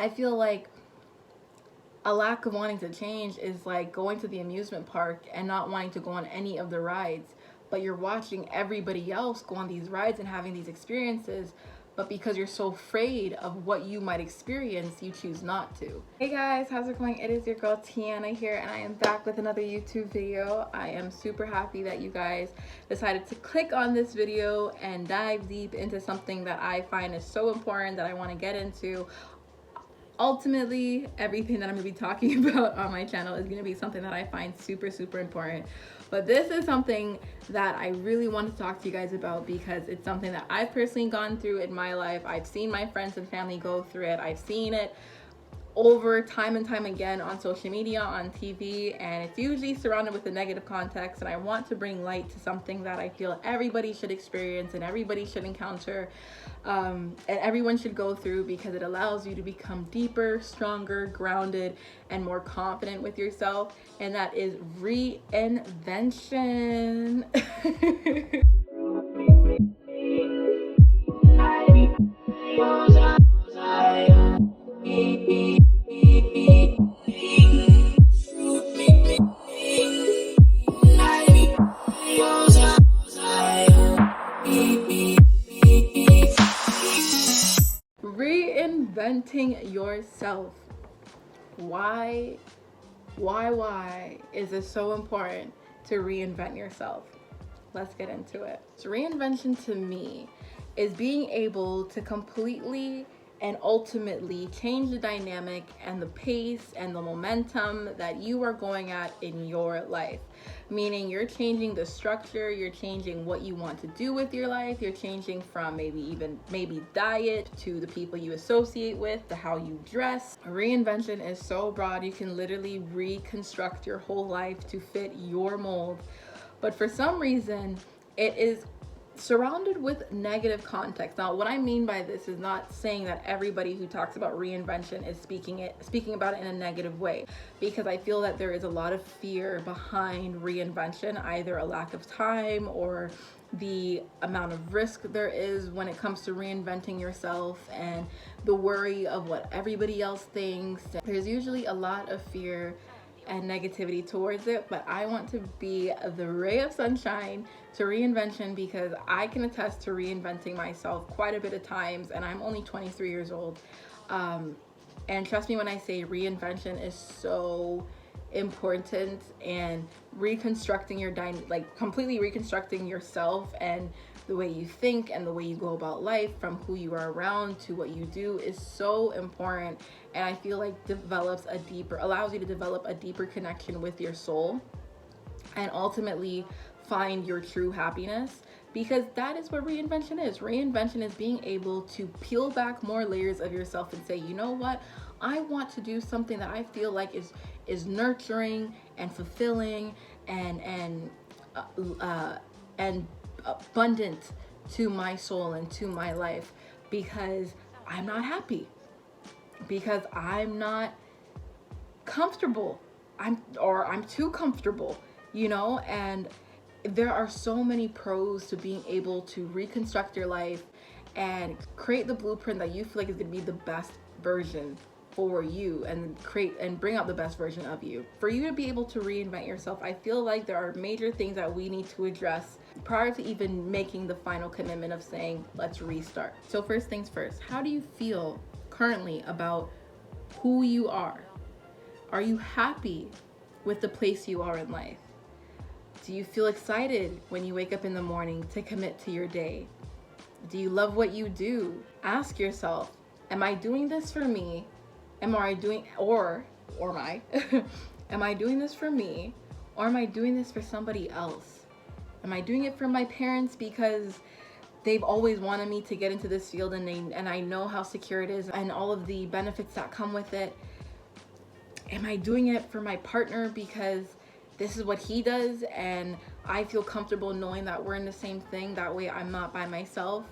I feel like a lack of wanting to change is like going to the amusement park and not wanting to go on any of the rides, but you're watching everybody else go on these rides and having these experiences, but because you're so afraid of what you might experience, you choose not to. Hey guys, how's it going? It is your girl Tianna here, and I am back with another YouTube video. I am super happy that you guys decided to click on this video and dive deep into something that I find is so important that I want to get into. Ultimately, everything that I'm going to be talking about on my channel is going to be something that I find super important. But this is something that I really want to talk to you guys about because it's something that I've personally gone through in my life. I've seen my friends and family go through it. I've seen it over time and time again on social media, on TV, and it's usually surrounded with a negative context. And I want to bring light to something that I feel everybody should experience and everybody should encounter, and everyone should go through, because it allows you to become deeper, stronger, grounded, and more confident with yourself. And that is reinvention. Reinventing yourself. Why is it so important to reinvent yourself? Let's get into it. So reinvention to me is being able to completely and ultimately change the dynamic and the pace and the momentum that you are going at in your life. Meaning you're changing the structure, you're changing what you want to do with your life, you're changing from maybe diet to the people you associate with, to how you dress. Reinvention is so broad, you can literally reconstruct your whole life to fit your mold. But for some reason, it is surrounded with negative context. Now, what I mean by this is not saying that everybody who talks about reinvention is speaking about it in a negative way, because I feel that there is a lot of fear behind reinvention, either a lack of time or the amount of risk there is when it comes to reinventing yourself, and the worry of what everybody else thinks. There's usually a lot of fear and negativity towards it, but I want to be the ray of sunshine to reinvention, because I can attest to reinventing myself quite a bit of times, and I'm only 23 years old. And trust me when I say reinvention is so important, and completely reconstructing yourself and the way you think and the way you go about life, from who you are around to what you do, is so important. And I feel like allows you to develop a deeper connection with your soul, and ultimately find your true happiness, because that is what reinvention is. Reinvention is being able to peel back more layers of yourself and say, you know what, I want to do something that I feel like is nurturing and fulfilling and abundant to my soul and to my life, because I'm not happy, because I'm not comfortable, I'm too comfortable, and there are so many pros to being able to reconstruct your life and create the blueprint that you feel like is going to be the best version for you, and bring out the best version of you. For you to be able to reinvent yourself, I feel like there are major things that we need to address prior to even making the final commitment of saying, let's restart. So first things first, how do you feel currently about who you are? Are you happy with the place you are in life? Do you feel excited when you wake up in the morning to commit to your day? Do you love what you do? Ask yourself, am I doing this for me? Am I doing this for me, or am I doing this for somebody else? Am I doing it for my parents because they've always wanted me to get into this field, and I know how secure it is and all of the benefits that come with it? Am I doing it for my partner because this is what he does and I feel comfortable knowing that we're in the same thing, that way I'm not by myself?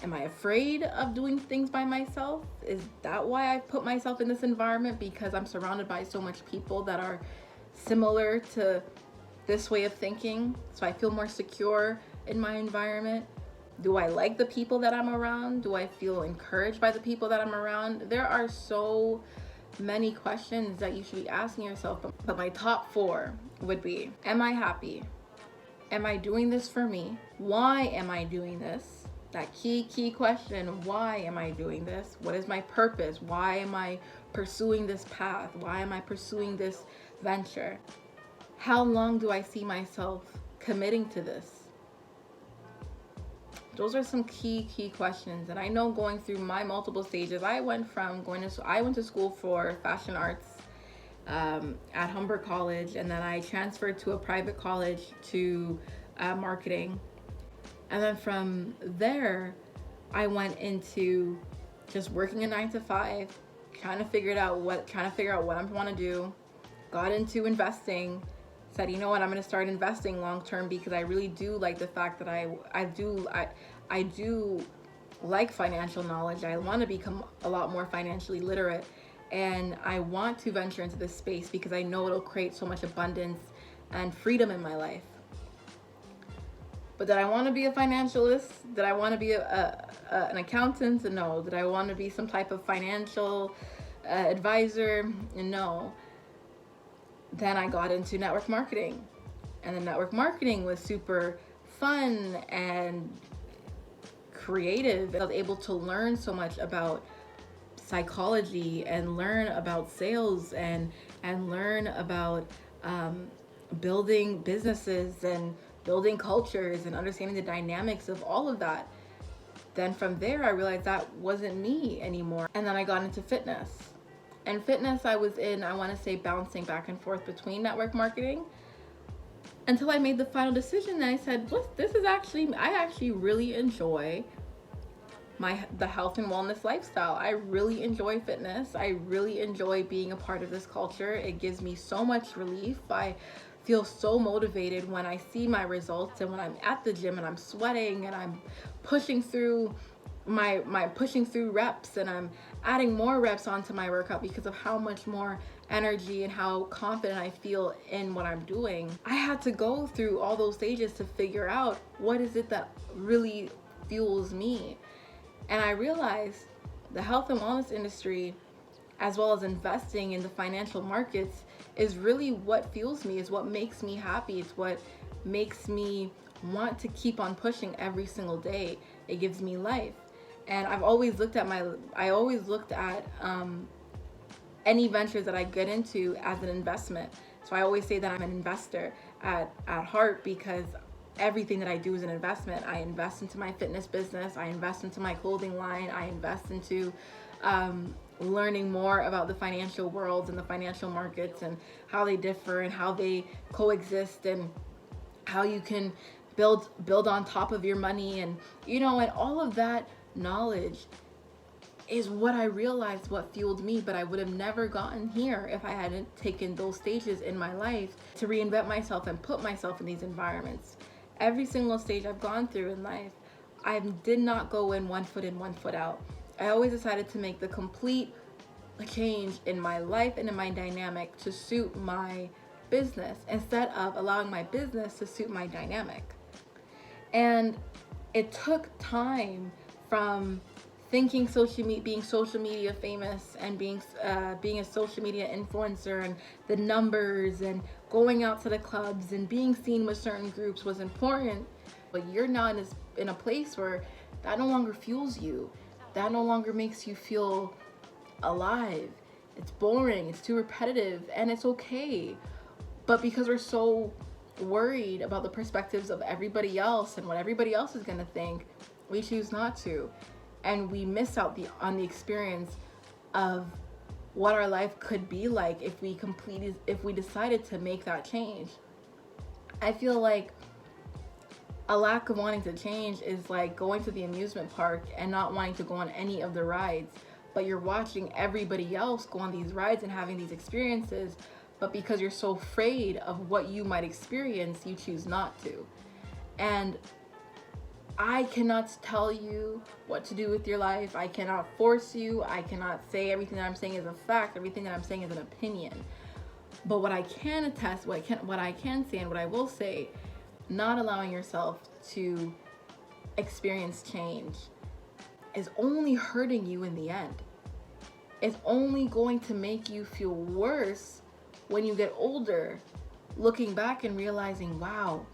Am I afraid of doing things by myself? Is that why I put myself in this environment? Because I'm surrounded by so much people that are similar to this way of thinking, so I feel more secure in my environment? Do I like the people that I'm around? Do I feel encouraged by the people that I'm around? There are so many questions that you should be asking yourself. But my top 4 would be, am I happy? Am I doing this for me? Why am I doing this? That key question, why am I doing this? What is my purpose? Why am I pursuing this path? Why am I pursuing this venture? How long do I see myself committing to this? Those are some key questions. And I know going through my multiple stages, I went to school for fashion arts at Humber College, and then I transferred to a private college to marketing. And then from there, I went into just working a 9 to 5, trying to figure out what I want to do. Got into investing. Said, you know what, I'm going to start investing long term because I really do like the fact that I do like financial knowledge. I want to become a lot more financially literate, and I want to venture into this space because I know it'll create so much abundance and freedom in my life. But did I want to be a financialist? Did I want to be an accountant? No. Did I want to be some type of financial advisor? No. Then I got into network marketing, and the network marketing was super fun and creative. I was able to learn so much about psychology and learn about sales and learn about building businesses and building cultures and understanding the dynamics of all of that. Then from there, I realized that wasn't me anymore. And then I got into fitness. And fitness, I was in, I want to say, bouncing back and forth between network marketing until I made the final decision. And I said, I actually really enjoy the health and wellness lifestyle. I really enjoy fitness. I really enjoy being a part of this culture. It gives me so much relief. I feel so motivated when I see my results and when I'm at the gym and I'm sweating and I'm pushing through pushing through reps, and I'm adding more reps onto my workout because of how much more energy and how confident I feel in what I'm doing. I had to go through all those stages to figure out what is it that really fuels me. And I realized the health and wellness industry, as well as investing in the financial markets, is really what fuels me, is what makes me happy. It's what makes me want to keep on pushing every single day. It gives me life. And I've always looked at any ventures that I get into as an investment. So I always say that I'm an investor at heart, because everything that I do is an investment. I invest into my fitness business. I invest into my clothing line. I invest into learning more about the financial world and the financial markets and how they differ and how they coexist and how you can build on top of your money, and and all of that knowledge is what I realized what fueled me. But I would have never gotten here if I hadn't taken those stages in my life to reinvent myself and put myself in these environments. Every single stage I've gone through in life, I did not go in 1 foot in, 1 foot out. I always decided to make the complete change in my life and in my dynamic to suit my business instead of allowing my business to suit my dynamic. And it took time from thinking being social media famous and being a social media influencer, and the numbers and going out to the clubs and being seen with certain groups was important. But you're now in a place where that no longer fuels you. That no longer makes you feel alive. It's boring, it's too repetitive, and it's okay. But because we're so worried about the perspectives of everybody else and what everybody else is going to think, we choose not to. And we miss out on the experience of what our life could be like if we decided to make that change. I feel like a lack of wanting to change is like going to the amusement park and not wanting to go on any of the rides, but you're watching everybody else go on these rides and having these experiences, but because you're so afraid of what you might experience, you choose not to. And I cannot tell you what to do with your life. I cannot force you. I cannot say everything that I'm saying is a fact. Everything that I'm saying is an opinion. But what I can attest, what I can say, and what I will say, not allowing yourself to experience change is only hurting you in the end. It's only going to make you feel worse when you get older, looking back and realizing, wow,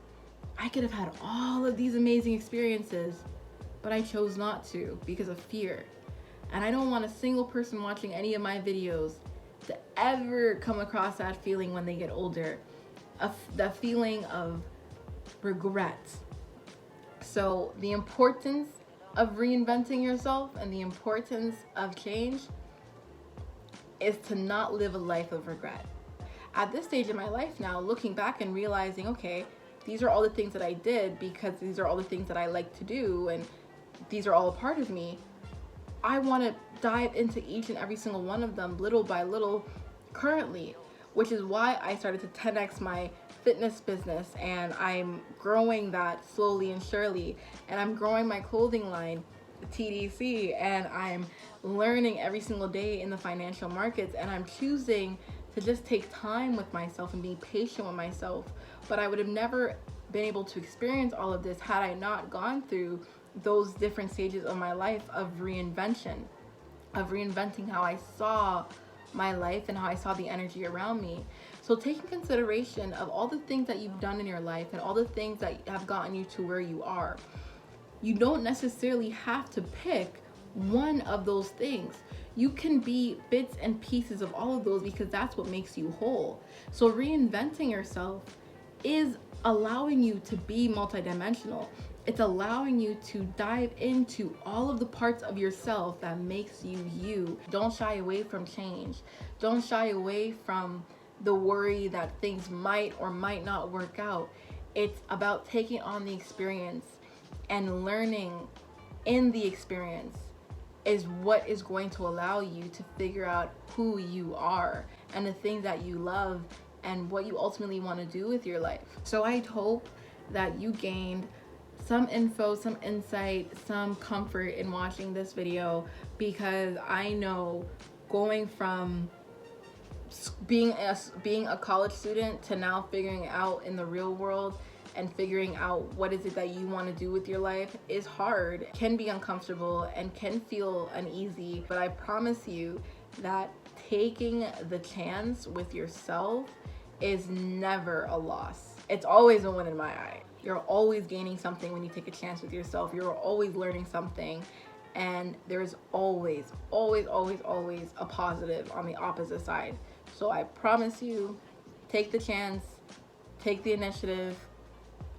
I could have had all of these amazing experiences, but I chose not to because of fear. And I don't want a single person watching any of my videos to ever come across that feeling when they get older, the feeling of regret. So the importance of reinventing yourself and the importance of change is to not live a life of regret. At this stage in my life now, looking back and realizing, okay, these are all the things that I did because these are all the things that I like to do and these are all a part of me. I want to dive into each and every single one of them little by little currently, which is why I started to 10x my fitness business, and I'm growing that slowly and surely, and I'm growing my clothing line, TDC, and I'm learning every single day in the financial markets, and I'm choosing to just take time with myself and be patient with myself. But I would have never been able to experience all of this had I not gone through those different stages of my life of reinvention, of reinventing how I saw my life and how I saw the energy around me. So taking consideration of all the things that you've done in your life and all the things that have gotten you to where you are, you don't necessarily have to pick one of those things. You can be bits and pieces of all of those because that's what makes you whole. So reinventing yourself is allowing you to be multidimensional. It's allowing you to dive into all of the parts of yourself that makes you you. Don't shy away from change. Don't shy away from the worry that things might or might not work out. It's about taking on the experience and learning in the experience is what is going to allow you to figure out who you are and the things that you love and what you ultimately want to do with your life. So I hope that you gained some info, some insight, some comfort in watching this video, because I know going from being a college student to now figuring out in the real world and figuring out what is it that you want to do with your life is hard, can be uncomfortable, and can feel uneasy. But I promise you that taking the chance with yourself is never a loss. It's always a win in my eye. You're always gaining something when you take a chance with yourself. You're always learning something, and there's always a positive on the opposite side. So I promise you, take the chance, take the initiative,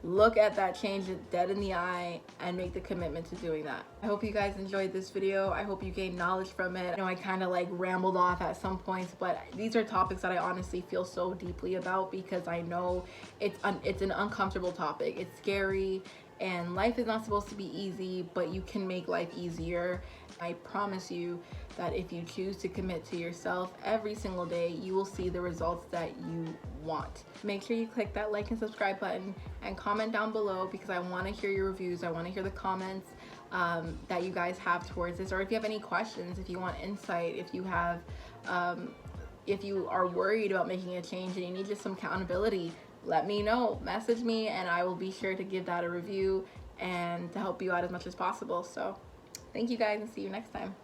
look at that change dead in the eye, and make the commitment to doing that. I hope you guys enjoyed this video. I hope you gained knowledge from it. I know I kind of like rambled off at some points, but these are topics that I honestly feel so deeply about because I know it's an uncomfortable topic. It's scary, and life is not supposed to be easy, but you can make life easier. I promise you that if you choose to commit to yourself every single day, you will see the results that you want. Make sure you click that like and subscribe button and comment down below because I want to hear your reviews. I want to hear the comments that you guys have towards this, or if you have any questions, if you want insight, if you have if you are worried about making a change and you need just some accountability, let me know. Message me and I will be sure to give that a review and to help you out as much as possible. So thank you guys, and see you next time.